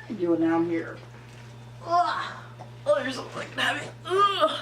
you doing now? I'm here. Ugh. Oh, you're so fucking heavy. Ugh.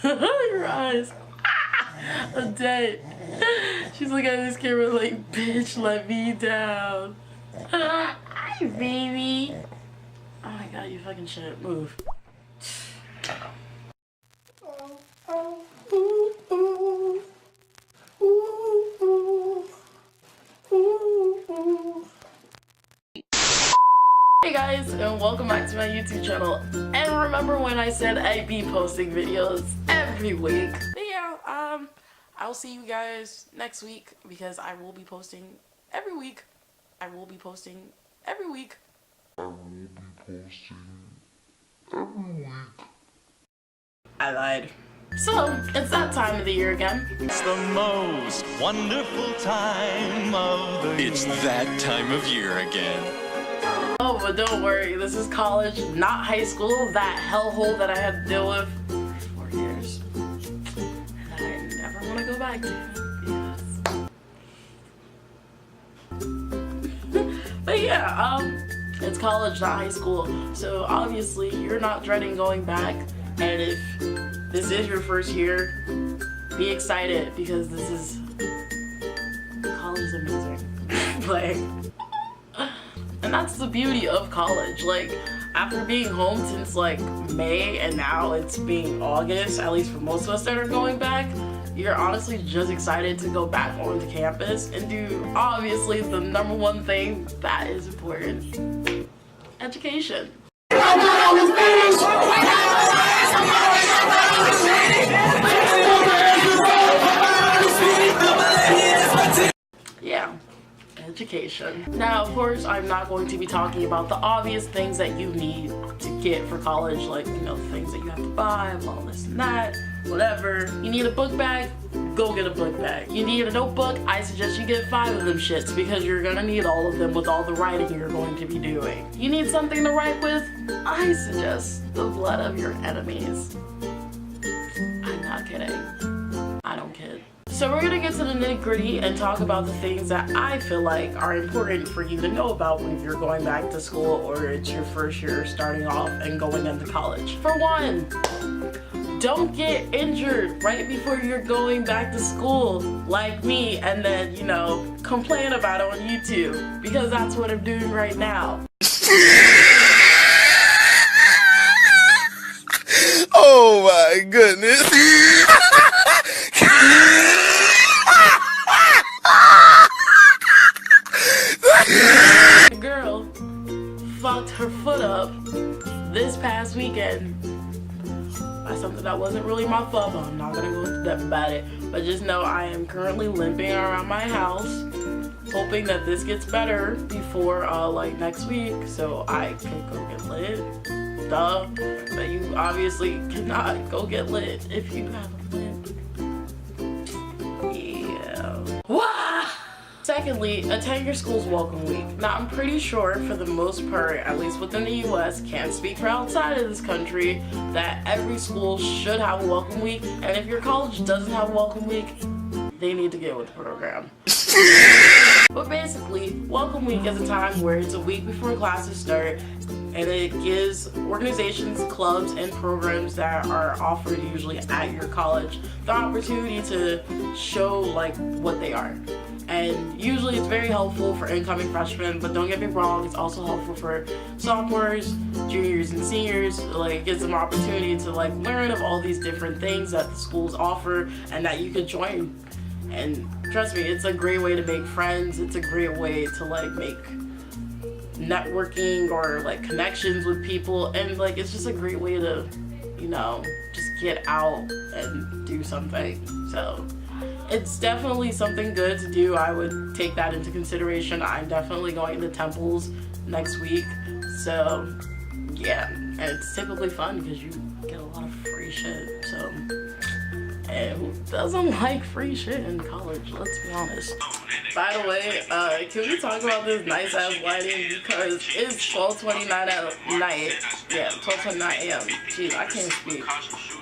Your eyes. I'm dead. She's looking at this camera like, bitch, let me down. Hi, baby. Oh my god, you fucking shit. Move. Hey guys, and welcome back to my YouTube channel. And remember when I said I'd be posting videos every week? But yeah, I'll see you guys next week because I will be posting every week. I will be posting every week. I lied. So, it's that time of the year again. It's the most wonderful time of the year. It's that time of year again. Oh, but don't worry, this is college, not high school, that hellhole that I had to deal with for 4 years. And I never want to go back to. Yes. But yeah, it's college, not high school. So obviously you're not dreading going back. And if this is your first year, be excited because this is, college is amazing. Like, and that's the beauty of college. Like, after being home since like May and now it's being August, at least for most of us that are going back, you're honestly just excited to go back onto campus and do obviously the #1 thing that is important: education. Yeah, education. Now, of course, I'm not going to be talking about the obvious things that you need to get for college, like, you know, things that you have to buy, well, this and that, whatever. You need a book bag? Go get a book bag. You need a notebook? I suggest you get 5 of them shits because you're gonna need all of them with all the writing you're going to be doing. You need something to write with? I suggest the blood of your enemies. I'm not kidding. I don't kid. So we're gonna get to the nitty-gritty and talk about the things that I feel like are important for you to know about when you're going back to school or it's your first year starting off and going into college. For one, don't get injured right before you're going back to school like me and then, you know, complain about it on YouTube because that's what I'm doing right now. Oh my goodness. The girl fucked her foot up this past weekend by something that wasn't really my fault, but I'm not gonna go into depth about it. But just know I am currently limping around my house, hoping that this gets better before like next week so I can go get lit. Duh. But you obviously cannot go get lit if you have a limp. Yeah. Wah! Secondly, attend your school's welcome week. Now, I'm pretty sure for the most part, at least within the US, can't speak for outside of this country, that every school should have a welcome week. And if your college doesn't have a welcome week, they need to get with the program. But basically, welcome week is a time where it's a week before classes start and it gives organizations, clubs, and programs that are offered usually at your college the opportunity to show like what they are. And usually it's very helpful for incoming freshmen, but don't get me wrong, it's also helpful for sophomores, juniors, and seniors. Like, it gives them an opportunity to like learn of all these different things that the schools offer and that you could join. And trust me, it's a great way to make friends. It's a great way to like make networking or like connections with people, and like it's just a great way to, you know, just get out and do something. So it's definitely something good to do. I would take that into consideration. I'm definitely going to Temples next week, so yeah, and it's typically fun because you get a lot of free shit. So, and who doesn't like free shit in college? Let's be honest. By the way, can we talk about this nice ass lighting because it's 12:29 at night. Yeah, 12:29 a.m. Jeez, I can't speak.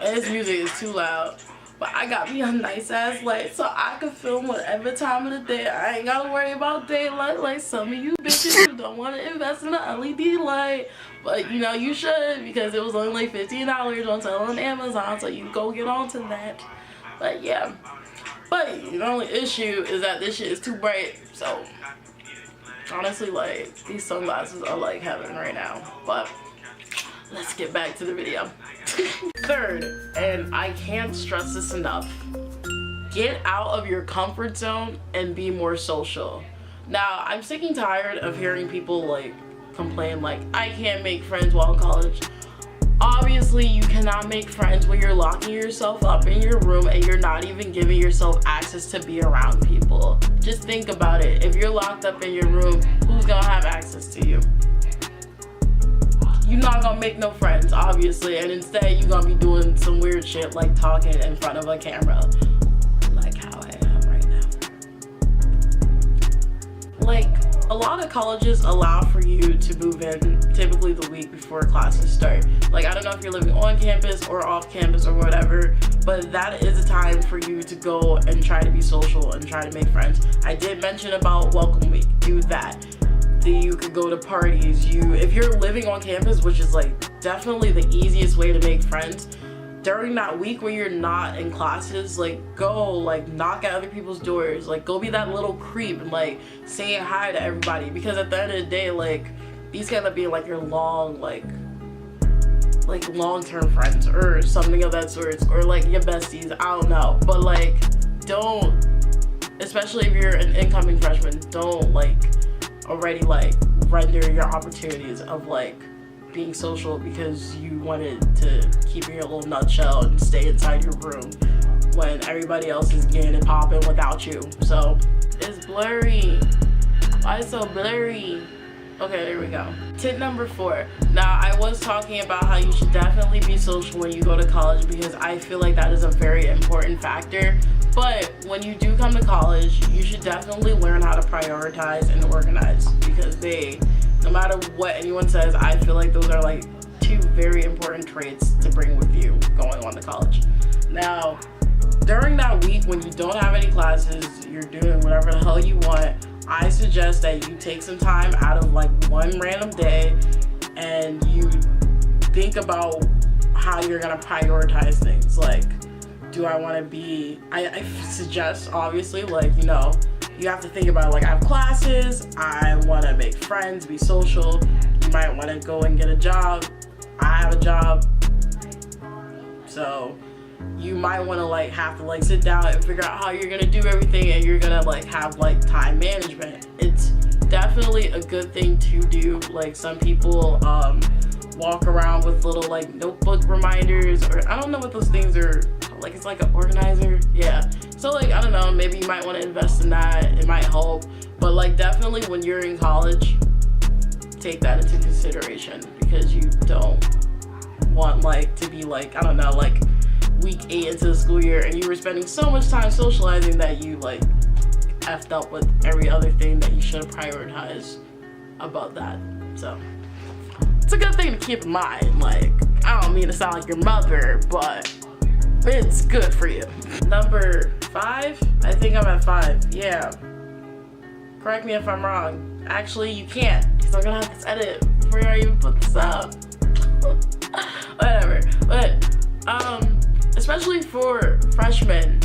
And this music is too loud. but I got me a nice ass light so I can film whatever time of the day. I ain't gotta worry about daylight like some of you bitches who don't want to invest in an LED light. But you know you should, because it was only like $15 on sale on Amazon, so you go get onto that. But yeah, but the only issue is that this shit is too bright. So honestly, like, these sunglasses are like heaven right now. But let's get back to the video. Third, and I can't stress this enough, get out of your comfort zone and be more social. Now, I'm sick and tired of hearing people like complain like, I can't make friends while in college. Obviously, you cannot make friends when you're locking yourself up in your room and you're not even giving yourself access to be around people. Just think about it. If you're locked up in your room, who's gonna have access to you? You're not gonna make no friends, obviously, and instead you're gonna be doing some weird shit like talking in front of a camera, like how I am right now. Like, a lot of colleges allow for you to move in typically the week before classes start. Like, I don't know if you're living on campus or off campus or whatever, but that is a time for you to go and try to be social and try to make friends. I did mention about welcome week, do that. You could go to parties. If you're living on campus, which is like definitely the easiest way to make friends, during that week where you're not in classes, like go like knock at other people's doors, like go be that little creep and like saying hi to everybody, because at the end of the day, like these end up being like your long-term friends or something of that sort, or like your besties, I don't know. But like, don't, especially if you're an incoming freshman, don't like already like render your opportunities of like being social because you wanted to keep in your little nutshell and stay inside your room when everybody else is getting it popping without you. So it's blurry. Why is it so blurry? Okay, there we go. Tip number 4. Now, I was talking about how you should definitely be social when you go to college, because I feel like that is a very important factor. But when you do come to college, you should definitely learn how to prioritize and organize, because no matter what anyone says, I feel like those are like 2 very important traits to bring with you going on to college. Now, during that week when you don't have any classes, you're doing whatever the hell you want, I suggest that you take some time out of like one random day and you think about how you're gonna prioritize things. Like, do I want to be, I suggest obviously, like, you know, you have to think about like, I have classes, I want to make friends, be social. You might want to go and get a job. I have a job, so you might want to like have to like sit down and figure out how you're gonna do everything, and you're gonna like have like time management. It's definitely a good thing to do. Like, some people walk around with little like notebook reminders, or I don't know what those things are, like it's like an organizer, yeah. So like, I don't know, maybe you might want to invest in that. It might help. But like, definitely when you're in college, take that into consideration, because you don't want like to be like, I don't know, like week 8 into the school year and you were spending so much time socializing that you like effed up with every other thing that you should have prioritized about that. So it's a good thing to keep in mind. Like, I don't mean to sound like your mother, but it's good for you. Number 5? I think I'm at 5. Yeah. Correct me if I'm wrong. Actually, you can't, because I'm gonna have this edit before I even put this up. Whatever. But especially for freshmen,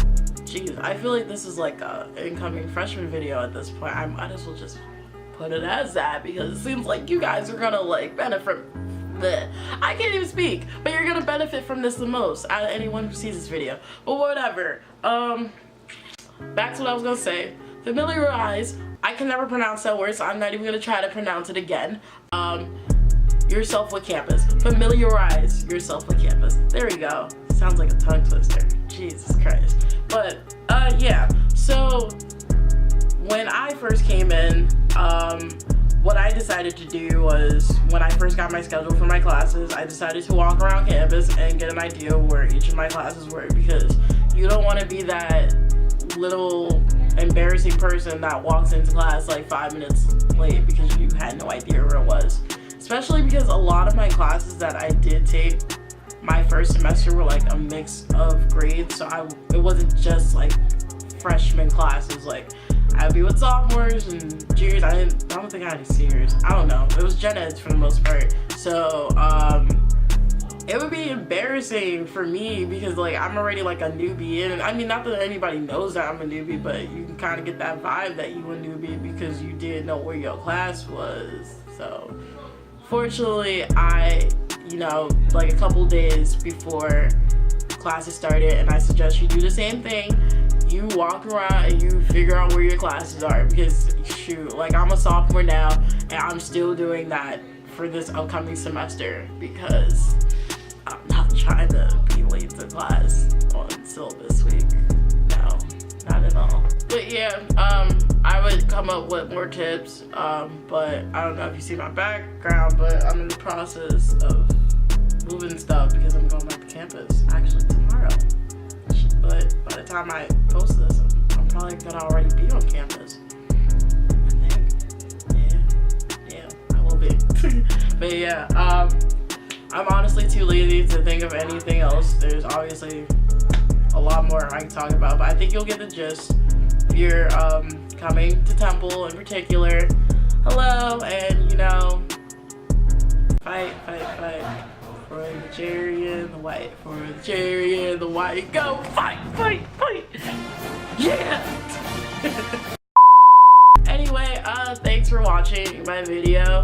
jeez, I feel like this is like a incoming freshman video at this point. I might as well just put it as that, because it seems like you guys are gonna like benefit. I can't even speak, but you're gonna benefit from this the most out of anyone who sees this video. But whatever. Back to what I was gonna say. Familiarize. I can never pronounce that word, so I'm not even gonna try to pronounce it again. Yourself with campus. Familiarize yourself with campus. There we go. Sounds like a tongue twister. Jesus Christ. But yeah. So when I first came in, what I decided to do was, when I first got my schedule for my classes, I decided to walk around campus and get an idea of where each of my classes were, because you don't want to be that little embarrassing person that walks into class like 5 minutes late because you had no idea where it was. Especially because a lot of my classes that I did take my first semester were like a mix of grades, so it wasn't just like freshman classes. Like I'd be with sophomores and juniors. I don't think I had any seniors. I don't know. It was gen eds for the most part. So it would be embarrassing for me because like I'm already like a newbie, and I mean not that anybody knows that I'm a newbie, but you can kind of get that vibe that you a newbie because you didn't know where your class was. So fortunately, I, you know, like a couple days before classes started, and I suggest you do the same thing. You walk around and you figure out where your classes are, because shoot, like I'm a sophomore now and I'm still doing that for this upcoming semester because I'm not trying to be late to class on syllabus week. No, not at all. But yeah, I would come up with more tips, but I don't know if you see my background, but I'm in the process of moving stuff because I'm going back to campus actually tomorrow. But by the time I post this, I'm probably gonna already be on campus. I think. Yeah, I will be. But yeah, I'm honestly too lazy to think of anything else. There's obviously a lot more I can talk about, but I think you'll get the gist. If you're coming to Temple in particular, hello, and you know, fight for the cherry and the white, for the cherry and the white, go fight. Yeah. Anyway, thanks for watching my video.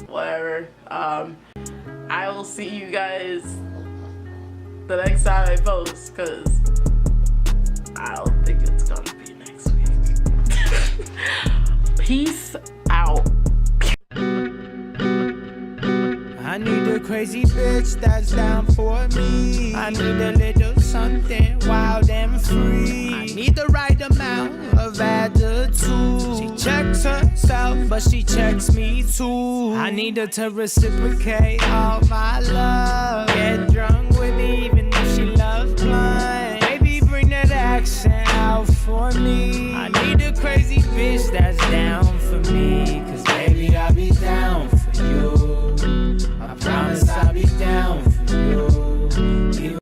Whatever. I will see you guys the next time I post, because I don't think it's gonna be next week. Peace out. I need a crazy bitch that's down for me. I need a little something wild and free. I need the right amount of attitude. She checks herself, but she checks me too. I need her to reciprocate all my love. Get drunk with me even if she loves blunt. Baby, bring that accent out for me.